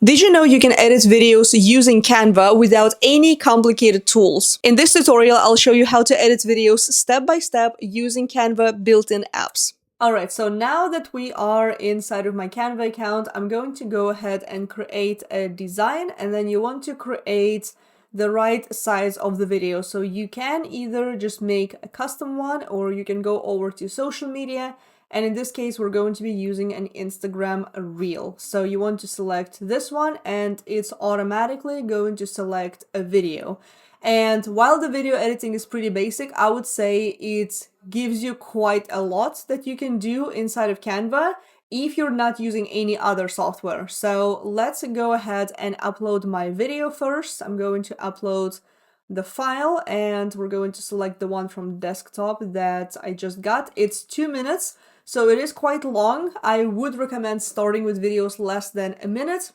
Did you know you can edit videos using Canva without any complicated tools? In this tutorial, I'll show you how to edit videos step by step using Canva built-in apps. Alright, so now that we are inside of my Canva account, I'm going to go ahead and create a design, and then you want to create the right size of the video. So you can either just make a custom one, or you can go over to social media. And in this case, we're going to be using an Instagram reel. So you want to select this one, and it's automatically going to select a video. And while the video editing is pretty basic, I would say it gives you quite a lot that you can do inside of Canva if you're not using any other software. So let's go ahead and upload my video first. I'm going to upload the file, and we're going to select the one from desktop that I just got. It's 2 minutes, so it is quite long. I would recommend starting with videos less than a minute,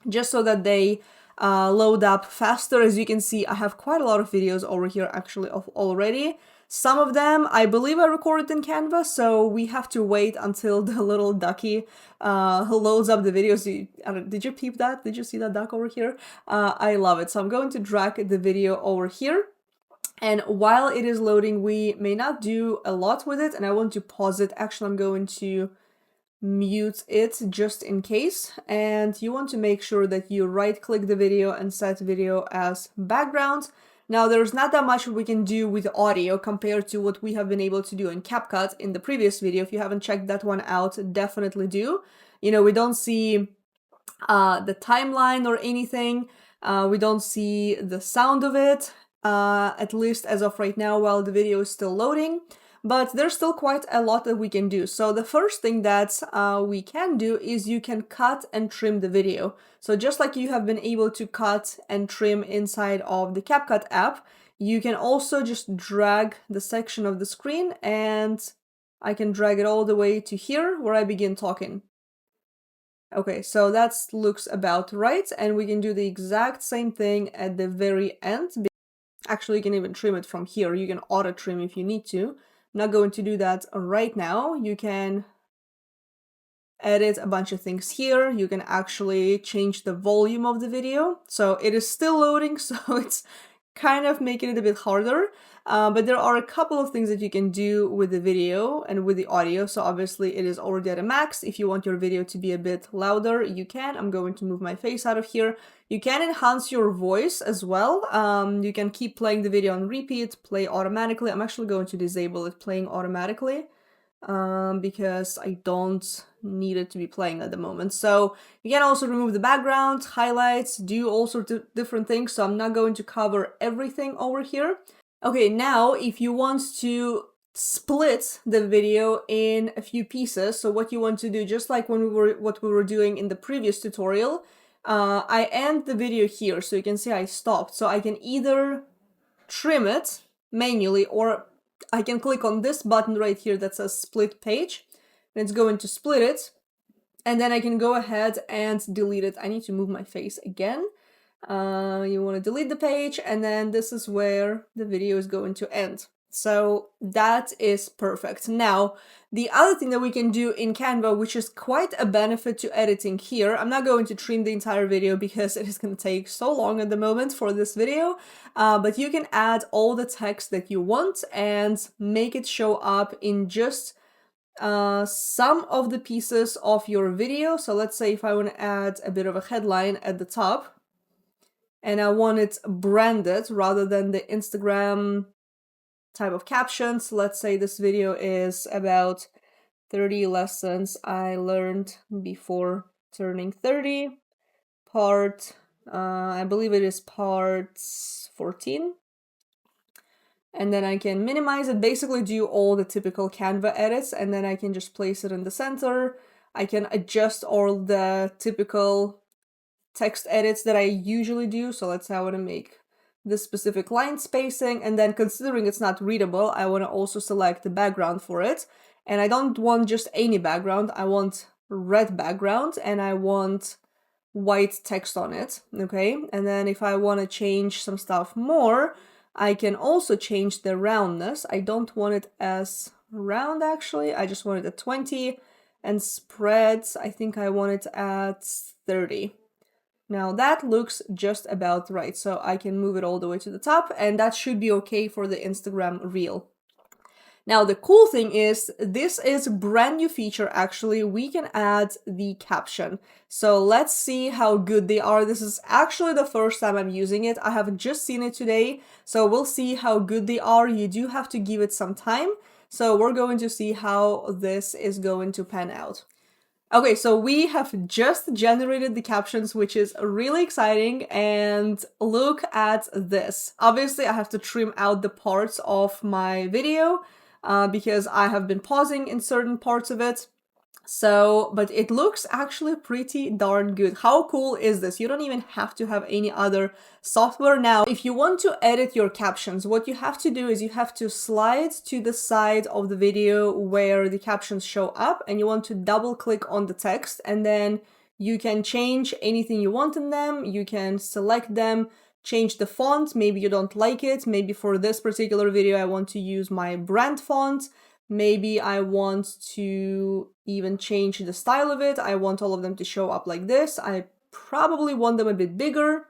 just so that they load up faster. As you can see, I have quite a lot of videos over here actually already. Some of them, I believe I recorded in Canva, so we have to wait until the little ducky loads up the videos. Did you peep that? Did you see that duck over here? I love it. So I'm going to drag the video over here. And while it is loading, we may not do a lot with it, and I want to pause it. Actually, I'm going to mute it just in case. And you want to make sure that you right-click the video and set video as background. Now, there's not that much we can do with audio compared to what we have been able to do in CapCut in the previous video. If you haven't checked that one out, definitely do. You know, we don't see the timeline or anything. We don't see the sound of it, at least as of right now while the video is still loading. But there's still quite a lot that we can do. So the first thing that we can do is you can cut and trim the video. So just like you have been able to cut and trim inside of the CapCut app, you can also just drag the section of the screen, and I can drag it all the way to here where I begin talking. Okay, so that looks about right, and we can do the exact same thing at the very end. Actually, you can even trim it from here. You can auto trim if you need to. I'm not going to do that right now. You can edit a bunch of things here. You can actually change the volume of the video. So it is still loading, so it's kind of making it a bit harder. But there are a couple of things that you can do with the video and with the audio. So obviously it is already at a max. If you want your video to be a bit louder, you can. I'm going to move my face out of here. You can enhance your voice as well. You can keep playing the video on repeat, play automatically. I'm actually going to disable it playing automatically because I don't need it to be playing at the moment. So you can also remove the background, highlights, do all sorts of different things. So I'm not going to cover everything over here. Okay, now if you want to split the video in a few pieces, so what you want to do, just like what we were doing in the previous tutorial, I end the video here, so you can see I stopped. So I can either trim it manually, or I can click on this button right here that says split page, and it's going to split it. And then I can go ahead and delete it. I need to move my face again. You want to delete the page, and then this is where the video is going to end. So that is perfect. Now, the other thing that we can do in Canva, which is quite a benefit to editing here, I'm not going to trim the entire video because it is going to take so long at the moment for this video, but you can add all the text that you want and make it show up in just some of the pieces of your video. So let's say if I want to add a bit of a headline at the top, and I want it branded rather than the Instagram type of captions. Let's say this video is about 30 lessons I learned before turning 30, I believe it is part 14. And then I can minimize it, basically do all the typical Canva edits, and then I can just place it in the center. I can adjust all the typical text edits that I usually do. So let's say I want to make this specific line spacing, and then considering it's not readable, I want to also select the background for it. And I don't want just any background, I want red background, and I want white text on it, okay? And then if I want to change some stuff more, I can also change the roundness. I don't want it as round actually, I just want it at 20, and spreads, I think I want it at 30. Now that looks just about right, so I can move it all the way to the top, and that should be okay for the Instagram reel. Now the cool thing is, this is a brand new feature actually. We can add the caption. So let's see how good they are. This is actually the first time I'm using it. I have just seen it today, so we'll see how good they are. You do have to give it some time. So we're going to see how this is going to pan out. Okay, so we have just generated the captions, which is really exciting, and look at this. Obviously, I have to trim out the parts of my video because I have been pausing in certain parts of it. So, but it looks actually pretty darn good. How cool is this? You don't even have to have any other software now. If you want to edit your captions, what you have to do is you have to slide to the side of the video where the captions show up, and you want to double click on the text, and then you can change anything you want in them. You can select them, change the font. Maybe you don't like it. Maybe for this particular video, I want to use my brand font. Maybe I want to even change the style of it. I want all of them to show up like this. I probably want them a bit bigger.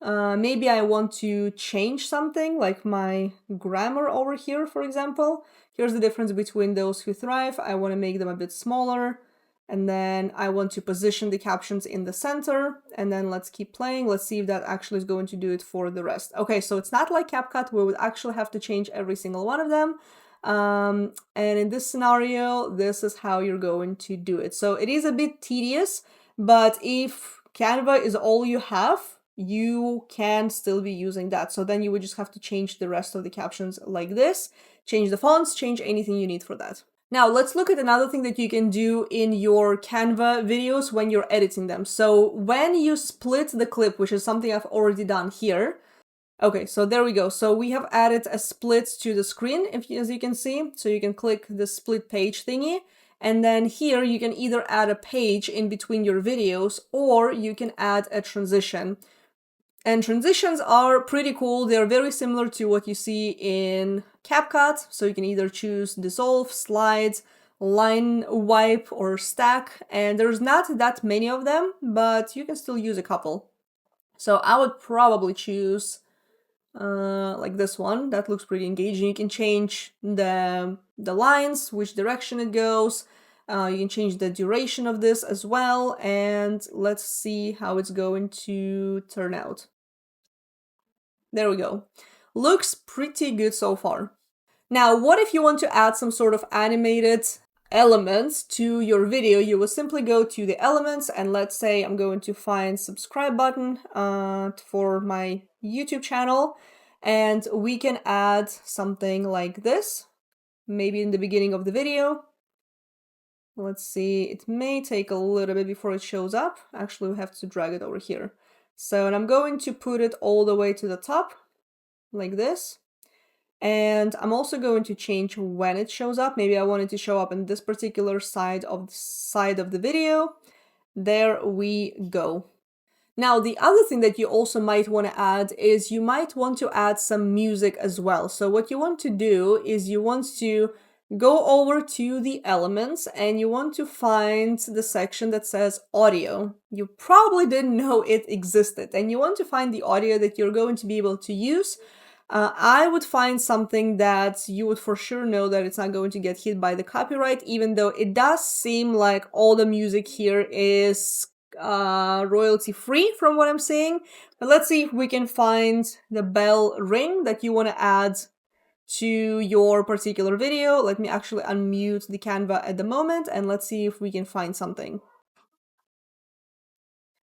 Maybe I want to change something like my grammar over here, for example. Here's the difference between those who thrive. I want to make them a bit smaller. And then I want to position the captions in the center. And then let's keep playing. Let's see if that actually is going to do it for the rest. Okay, so it's not like CapCut where we would actually have to change every single one of them. And in this scenario, this is how you're going to do it. So it is a bit tedious, but if Canva is all you have, you can still be using that. So then you would just have to change the rest of the captions like this, change the fonts, change anything you need for that. Now let's look at another thing that you can do in your Canva videos when you're editing them. So when you split the clip, which is something I've already done here. Okay, so there we go. So we have added a split to the screen, as you can see. So you can click the split page thingy. And then here you can either add a page in between your videos, or you can add a transition. And transitions are pretty cool. They're very similar to what you see in CapCut. So you can either choose dissolve, slide, line wipe, or stack. And there's not that many of them, but you can still use a couple. So I would probably choose like this one. That looks pretty engaging. You can change the lines, which direction it goes. You can change the duration of this as well. And let's see how it's going to turn out. There we go. Looks pretty good so far. Now, what if you want to add some sort of animated elements to your video? You will simply go to the elements, and let's say I'm going to find subscribe button for my YouTube channel, and we can add something like this, maybe in the beginning of the video. Let's see, it may take a little bit before it shows up. Actually, we have to drag it over here. So, and I'm going to put it all the way to the top, like this. And I'm also going to change when it shows up. Maybe I want it to show up in this particular side of the video. There we go. Now, the other thing that you also might want to add is you might want to add some music as well. So what you want to do is you want to go over to the elements, and you want to find the section that says audio. You probably didn't know it existed, and you want to find the audio that you're going to be able to use. I would find something that you would for sure know that it's not going to get hit by the copyright, even though it does seem like all the music here is royalty free from what I'm seeing. But let's see if we can find the bell ring that you want to add to your particular video. Let me actually unmute the Canva at the moment, and let's see if we can find something.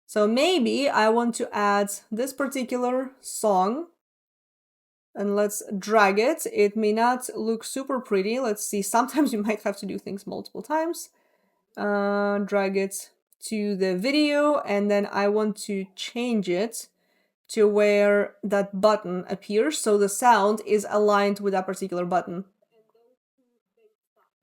So maybe I want to add this particular song, and let's drag it. It may not look super pretty. Let's see. Sometimes you might have to do things multiple times. Drag it to the video, and then I want to change it to where that button appears, so the sound is aligned with that particular button.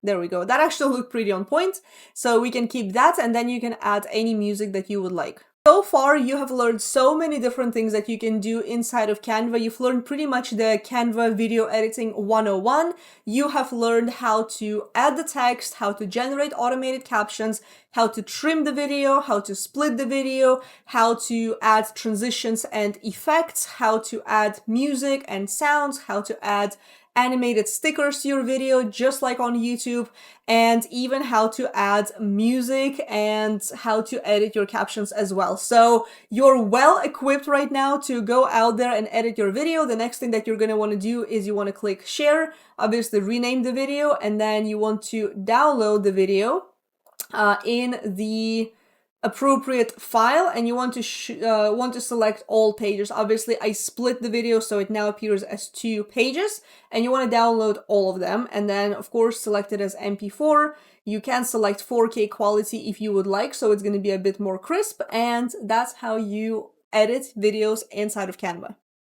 There we go. That actually looked pretty on point. So we can keep that, and then you can add any music that you would like. So far, you have learned so many different things that you can do inside of Canva. You've learned pretty much the Canva video editing 101. You have learned how to add the text, how to generate automated captions, how to trim the video, how to split the video, how to add transitions and effects, how to add music and sounds, how to add animated stickers to your video, just like on YouTube, and even how to add music and how to edit your captions as well. So you're well equipped right now to go out there and edit your video. The next thing that you're going to want to do is you want to click share, obviously rename the video, and then you want to download the video in the appropriate file, and you want to select all pages. Obviously, I split the video so it now appears as 2 pages, and you want to download all of them, and then of course select it as MP4. You can select 4K quality if you would like, so it's going to be a bit more crisp, and that's how you edit videos inside of Canva.